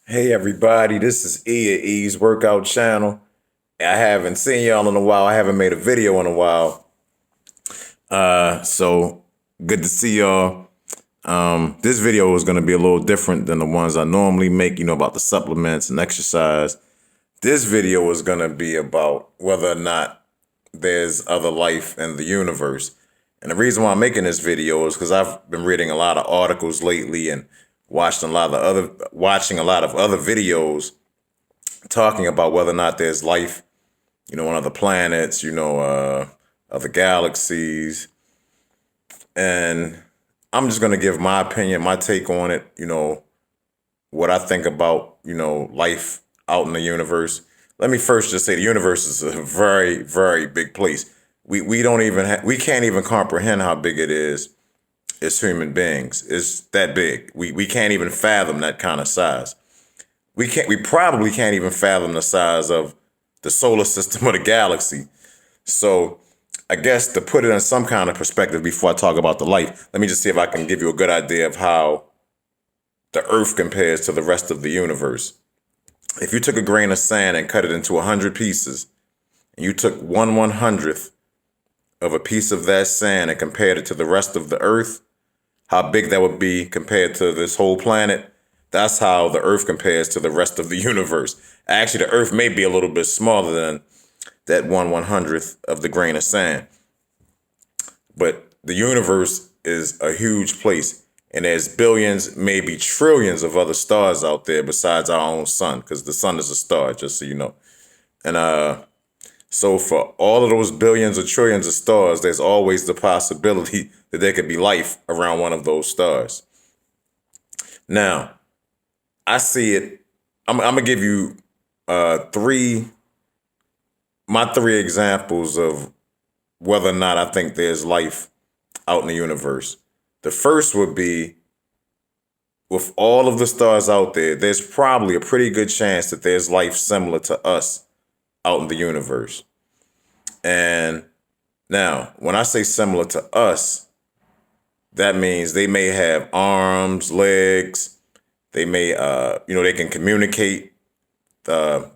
Hey everybody, this is E at E's Workout Channel. I haven't seen y'all in a while. I haven't made a video in a while. So good to see y'all. This video is gonna be a little different than the ones I normally make, about the supplements and exercise. This video is gonna be about whether or not there's other life in the universe. And the reason why I'm making this video is because I've been reading a lot of articles lately and watching a lot of other videos talking about whether or not there's life, on other planets, other galaxies. And I'm just going to give my opinion, my take on it, what I think about, life out in the universe. Let me first just say the universe is a very, very big place. We can't even comprehend how big it is as human beings. It's that big. We can't even fathom that kind of size. We probably can't even fathom the size of the solar system or the galaxy. So I guess to put it in some kind of perspective before I talk about the life, let me just see if I can give you a good idea of how the Earth compares to the rest of the universe. If you took a grain of sand and cut it into 100 pieces, and you took 1/100th of a piece of that sand and compared it to the rest of the Earth, how big that would be compared to this whole planet, that's how the Earth compares to the rest of the universe. Actually, the Earth may be a little bit smaller than that 1/100th of the grain of sand. But the universe is a huge place, and there's billions, maybe trillions of other stars out there besides our own sun, because the sun is a star, just so you know. And so for all of those billions or trillions of stars, there's always the possibility that there could be life around one of those stars. Now, I see it. I'm gonna give you my three examples of whether or not I think there's life out in the universe. The first would be, with all of the stars out there, there's probably a pretty good chance that there's life similar to us out in the universe. And now, when I say similar to us, that means they may have arms, legs. They may, they can communicate. They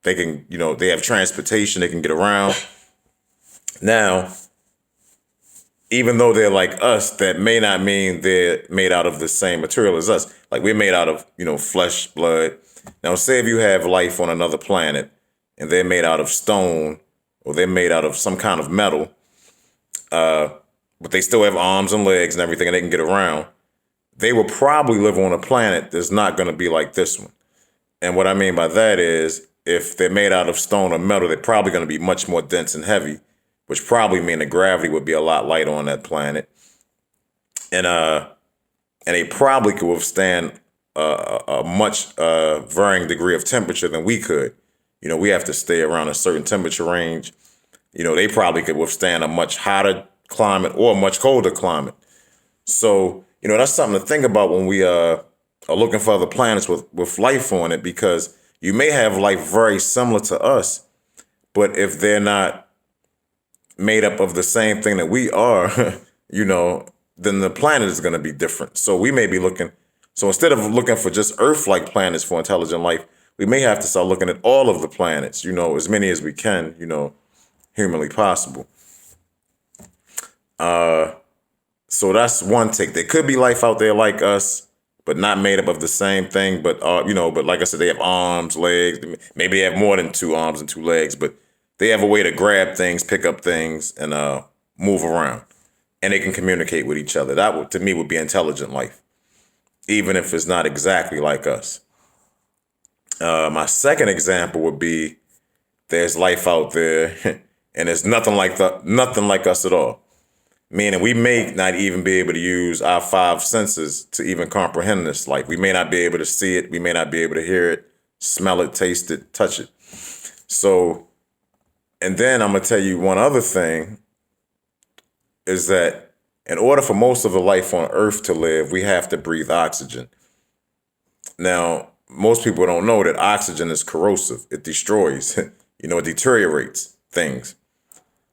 can, they have transportation. They can get around. Now, even though they're like us, that may not mean they're made out of the same material as us. Like we're made out of, flesh, blood. Now, say if you have life on another planet and they're made out of stone or they're made out of some kind of metal, but they still have arms and legs and everything and they can get around, they will probably live on a planet that's not going to be like this one. And what I mean by that is, if they're made out of stone or metal, they're probably going to be much more dense and heavy, which probably mean the gravity would be a lot lighter on that planet. And they probably could withstand a much varying degree of temperature than we could. We have to stay around a certain temperature range. They probably could withstand a much hotter climate or a much colder climate. So, that's something to think about when we are looking for other planets with life on it, because you may have life very similar to us, but if they're not made up of the same thing that we are, then the planet is going to be different. So we may be so instead of looking for just Earth-like planets for intelligent life, we may have to start looking at all of the planets, as many as we can, humanly possible. So that's one take. There could be life out there like us, but not made up of the same thing. But but like I said, they have arms, legs. Maybe they have more than two arms and two legs, but they have a way to grab things, pick up things, and move around, and they can communicate with each other. That would, to me, would be intelligent life, even if it's not exactly like us. My second example would be, there's life out there, and it's nothing like us at all. Meaning we may not even be able to use our five senses to even comprehend this life. We may not be able to see it. We may not be able to hear it, smell it, taste it, touch it. So, and then I'm going to tell you one other thing, is that in order for most of the life on Earth to live, we have to breathe oxygen. Now, most people don't know that oxygen is corrosive. It destroys, it deteriorates things.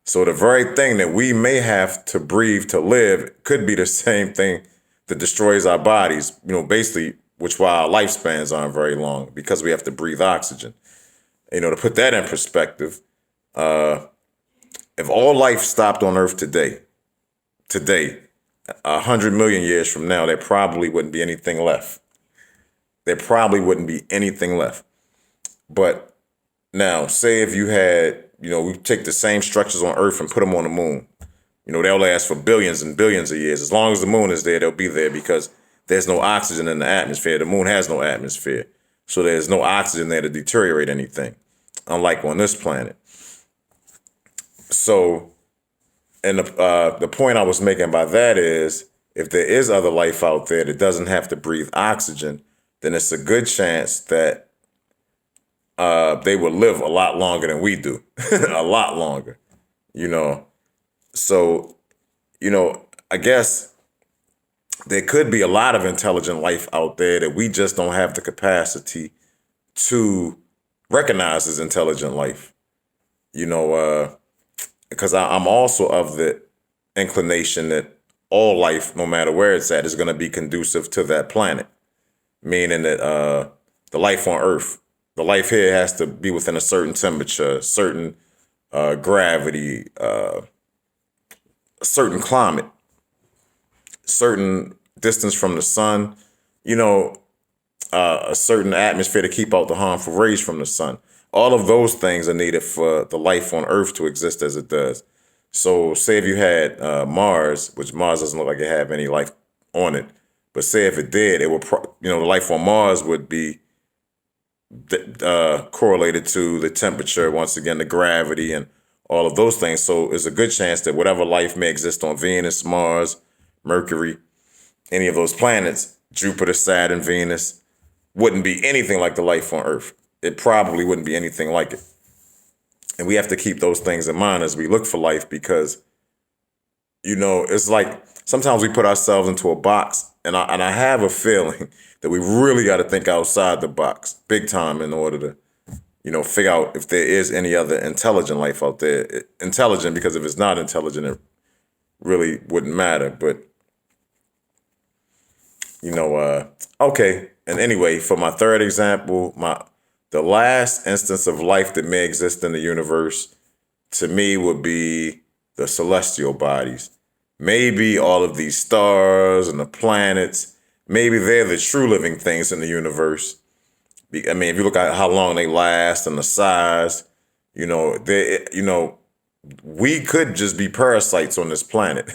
So the very thing that we may have to breathe to live could be the same thing that destroys our bodies, basically which why our lifespans aren't very long, because we have to breathe oxygen. To put that in perspective, if all life stopped on Earth today, 100 million years from now, there probably wouldn't be anything left. There probably wouldn't be anything left. But now, say if you had, we take the same structures on Earth and put them on the moon. They'll last for billions and billions of years. As long as the moon is there, they'll be there because there's no oxygen in the atmosphere. The moon has no atmosphere. So there's no oxygen there to deteriorate anything, unlike on this planet. So, and the point I was making by that is, if there is other life out there that doesn't have to breathe oxygen, then it's a good chance that they will live a lot longer than we do, a lot longer, So, I guess there could be a lot of intelligent life out there that we just don't have the capacity to recognize as intelligent life, because I'm also of the inclination that all life, no matter where it's at, is going to be conducive to that planet, meaning that the life on Earth, the life here has to be within a certain temperature, certain gravity, a certain climate, certain distance from the sun, a certain atmosphere to keep out the harmful rays from the sun. All of those things are needed for the life on Earth to exist as it does. So say if you had Mars, which Mars doesn't look like it have any life on it, but say if it did, it would, the life on Mars would be correlated to the temperature, once again, the gravity and all of those things. So there's a good chance that whatever life may exist on Venus, Mars, Mercury, any of those planets, Jupiter, Saturn, Venus, wouldn't be anything like the life on Earth. It probably wouldn't be anything like it. And we have to keep those things in mind as we look for life, because, it's like sometimes we put ourselves into a box, and I have a feeling that we really got to think outside the box big time in order to, figure out if there is any other intelligent life out there. Intelligent, because if it's not intelligent, it really wouldn't matter. But, okay. And anyway, for my third example, the last instance of life that may exist in the universe, to me, would be the celestial bodies. Maybe all of these stars and the planets, maybe they're the true living things in the universe. I mean, if you look at how long they last and the size, we could just be parasites on this planet.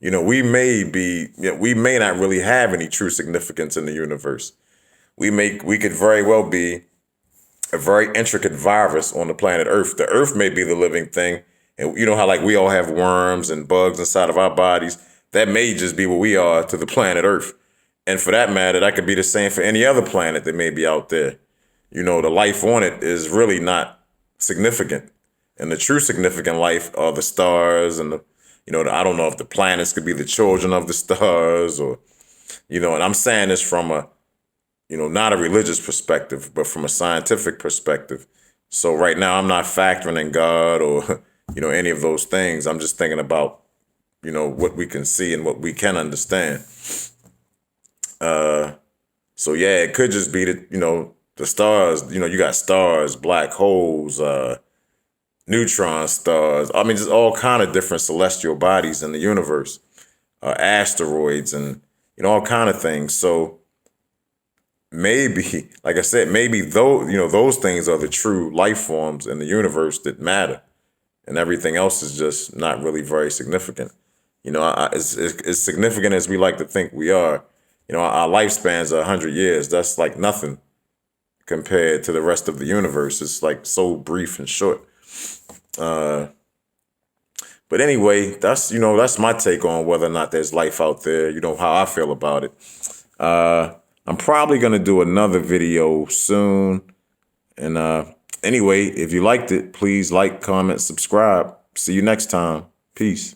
We may not really have any true significance in the universe. We could very well be a very intricate virus on the planet Earth. The Earth may be the living thing. And you know how we all have worms and bugs inside of our bodies? That may just be what we are to the planet Earth. And for that matter, that could be the same for any other planet that may be out there. The life on it is really not significant. And the true significant life are the stars and I don't know if the planets could be the children of the stars, or, and I'm saying this from a, not a religious perspective, but from a scientific perspective. So right now I'm not factoring in God or, any of those things. I'm just thinking about, what we can see and what we can understand. So yeah, it could just be that, the stars, you got stars, black holes, neutron stars. I mean, just all kind of different celestial bodies in the universe, asteroids and, all kind of things. So maybe, like I said, maybe those things are the true life forms in the universe that matter, and everything else is just not really very significant. As significant as we like to think we are, our lifespans are 100 years. That's like nothing compared to the rest of the universe. It's like so brief and short. But anyway, that's my take on whether or not there's life out there, how I feel about it. I'm probably going to do another video soon. And anyway, if you liked it, please like, comment, subscribe. See you next time. Peace.